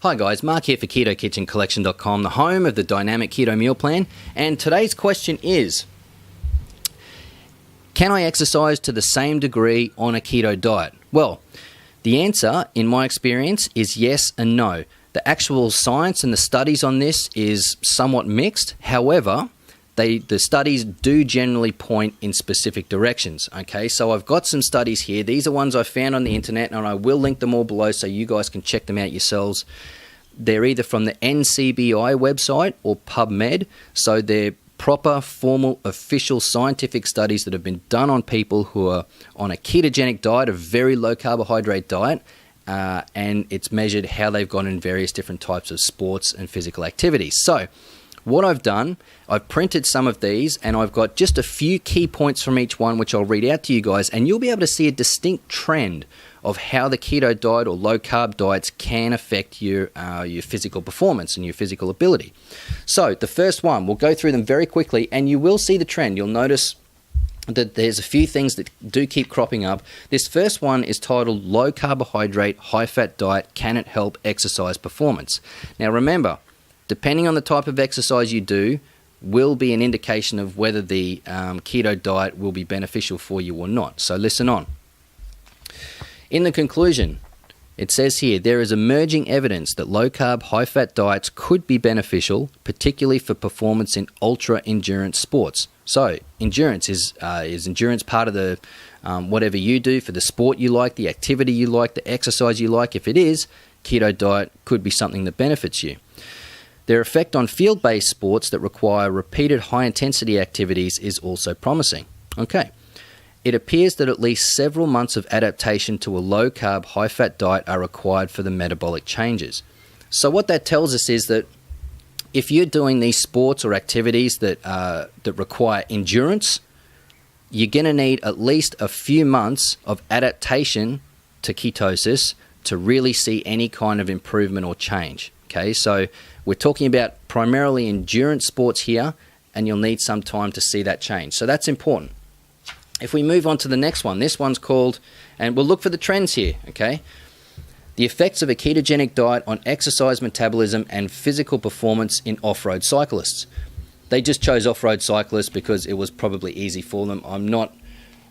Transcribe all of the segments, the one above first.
Hi guys, Mark here for KetoKitchenCollection.com, the home of the dynamic keto meal plan. And today's question is, can I exercise to the same degree on a keto diet? Well, the answer, in my experience, is yes and no. The actual science and the studies on this is somewhat mixed. However, the studies do generally point in specific directions. Okay, so I've got some studies here. These are ones I found on the internet, and I will link them all below so you guys can check them out yourselves. They're either from the NCBI website or PubMed, so they're proper, formal, official scientific studies that have been done on people who are on a ketogenic diet, a very low carbohydrate diet, and it's measured how they've gone in various different types of sports and physical activities. So what I've done, I've printed some of these, and I've got just a few key points from each one which I'll read out to you guys, and you'll be able to see a distinct trend of how the keto diet or low carb diets can affect your physical performance and your physical ability. So the first one, we'll go through them very quickly, and you will see the trend. You'll notice that there's a few things that do keep cropping up. This first one is titled Low Carbohydrate, High Fat Diet, Can It Help Exercise Performance? Now remember, depending on the type of exercise you do, will be an indication of whether the keto diet will be beneficial for you or not. So listen on. In the conclusion, it says here, there is emerging evidence that low-carb, high-fat diets could be beneficial, particularly for performance in ultra-endurance sports. So endurance is endurance part of the whatever you do, for the sport you like, the activity you like, the exercise you like? If it is, keto diet could be something that benefits you. Their effect on field-based sports that require repeated high-intensity activities is also promising. Okay. It appears that at least several months of adaptation to a low-carb, high-fat diet are required for the metabolic changes. So what that tells us is that if you're doing these sports or activities that require endurance, you're going to need at least a few months of adaptation to ketosis to really see any kind of improvement or change. Okay, so we're talking about primarily endurance sports here, and you'll need some time to see that change. So that's important. If we move on to the next one, this one's called, and we'll look for the trends here, okay? The effects of a ketogenic diet on exercise metabolism and physical performance in off-road cyclists. They just chose off-road cyclists because it was probably easy for them. I'm not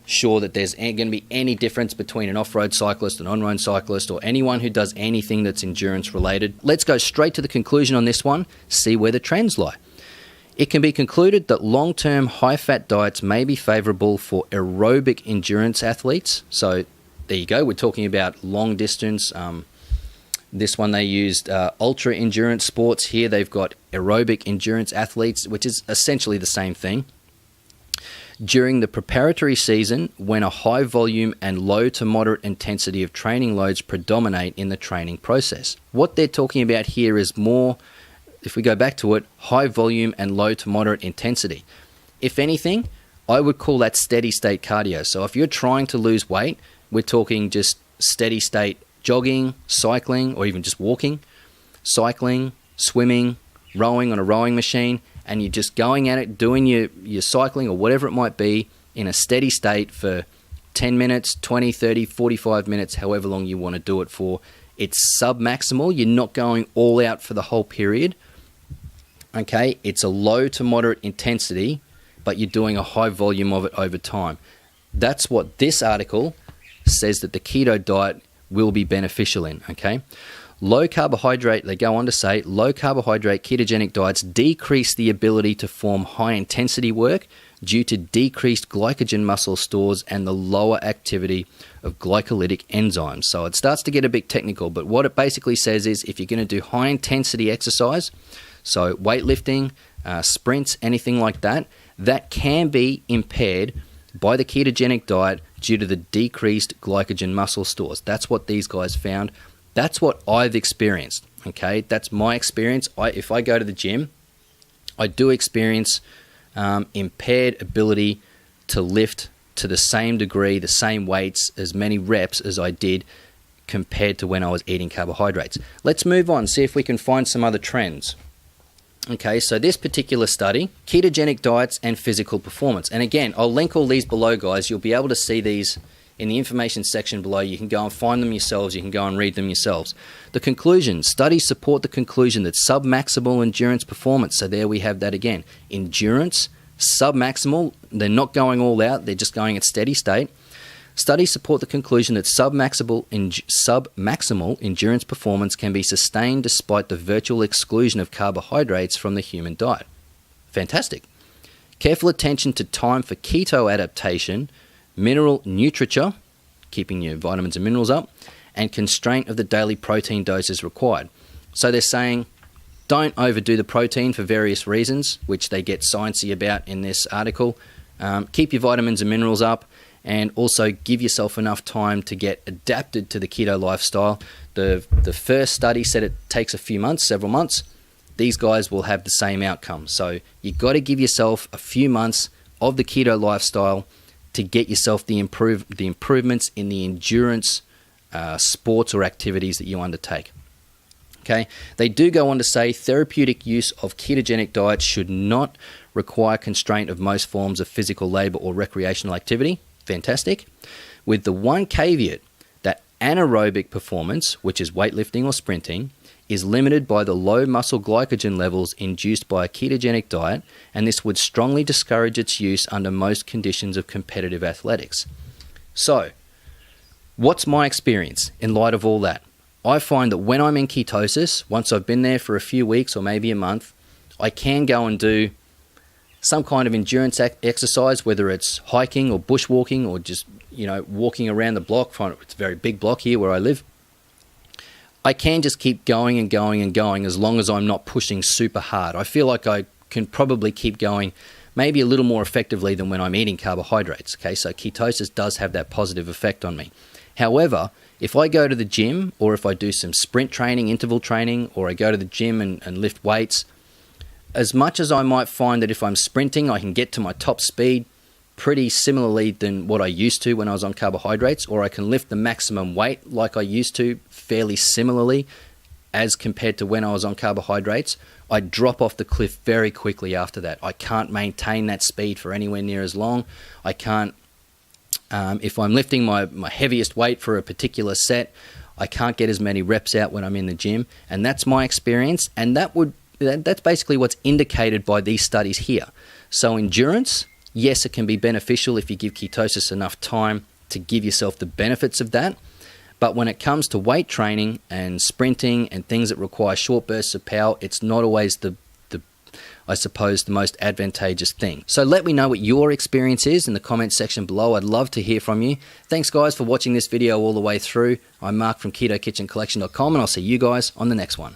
sure that there's going to be any difference between an off-road cyclist, an on-road cyclist, or anyone who does anything that's endurance related. Let's go straight to the conclusion on this one, see where the trends lie. It can be concluded that long-term high-fat diets may be favorable for aerobic endurance athletes. So there you go, we're talking about long distance. This one they used ultra endurance sports. Here they've got aerobic endurance athletes, which is essentially the same thing. During the preparatory season, when a high volume and low to moderate intensity of training loads predominate in the training process. What they're talking about here is more, if we go back to it, high volume and low to moderate intensity. If anything, I would call that steady state cardio. So if you're trying to lose weight, we're talking just steady state jogging, cycling, or even just walking, cycling, swimming, rowing on a rowing machine, and you're just going at it, doing your cycling or whatever it might be in a steady state for 10 minutes, 20, 30, 45 minutes, however long you want to do it for. It's sub-maximal. You're not going all out for the whole period. Okay, it's a low to moderate intensity, but you're doing a high volume of it over time. That's what this article says that the keto diet will be beneficial in, okay? Low carbohydrate, they go on to say, low carbohydrate ketogenic diets decrease the ability to form high intensity work due to decreased glycogen muscle stores and the lower activity of glycolytic enzymes. So it starts to get a bit technical, but what it basically says is if you're going to do high intensity exercise, so weightlifting, sprints, anything like that, that can be impaired by the ketogenic diet due to the decreased glycogen muscle stores. That's what these guys found. That's what I've experienced, okay? That's my experience. If I go to the gym, I do experience impaired ability to lift to the same degree, the same weights, as many reps as I did compared to when I was eating carbohydrates. Let's move on, see if we can find some other trends. Okay, so this particular study, ketogenic diets and physical performance. And again, I'll link all these below, guys. You'll be able to see these in the information section below. You can go and find them yourselves. You can go and read them yourselves. The conclusion: studies support the conclusion that submaximal endurance performance, so there we have that again, endurance, submaximal, they're not going all out, they're just going at steady state. Studies support the conclusion that submaximal endurance performance can be sustained despite the virtual exclusion of carbohydrates from the human diet. Fantastic. Careful attention to time for keto adaptation, mineral nutriture, keeping your vitamins and minerals up, and constraint of the daily protein doses required. So they're saying don't overdo the protein for various reasons, which they get sciencey about in this article. Keep your vitamins and minerals up, and also give yourself enough time to get adapted to the keto lifestyle. The first study said it takes a few months, several months. These guys will have the same outcome. So you've got to give yourself a few months of the keto lifestyle to get yourself the improvements in the endurance sports or activities that you undertake. Okay, they do go on to say therapeutic use of ketogenic diets should not require constraint of most forms of physical labor or recreational activity. Fantastic. With the one caveat that anaerobic performance, which is weightlifting or sprinting, is limited by the low muscle glycogen levels induced by a ketogenic diet, and this would strongly discourage its use under most conditions of competitive athletics. So, what's my experience in light of all that? I find that when I'm in ketosis, once I've been there for a few weeks or maybe a month, I can go and do some kind of endurance exercise, whether it's hiking or bushwalking or just, walking around the block. It's a very big block here where I live. I can just keep going and going and going as long as I'm not pushing super hard. I feel like I can probably keep going maybe a little more effectively than when I'm eating carbohydrates. Okay, so ketosis does have that positive effect on me. However, if I go to the gym, or if I do some sprint training, interval training, or I go to the gym and lift weights, as much as I might find that if I'm sprinting, I can get to my top speed pretty similarly than what I used to when I was on carbohydrates, or I can lift the maximum weight like I used to fairly similarly as compared to when I was on carbohydrates, I drop off the cliff very quickly after that. I can't maintain that speed for anywhere near as long. I can't, if I'm lifting my heaviest weight for a particular set, I can't get as many reps out when I'm in the gym, and that's my experience, and that's basically what's indicated by these studies here. So endurance, yes, it can be beneficial if you give ketosis enough time to give yourself the benefits of that. But when it comes to weight training and sprinting and things that require short bursts of power, it's not always the most advantageous thing. So let me know what your experience is in the comments section below. I'd love to hear from you. Thanks guys for watching this video all the way through. I'm Mark from KetoKitchenCollection.com, and I'll see you guys on the next one.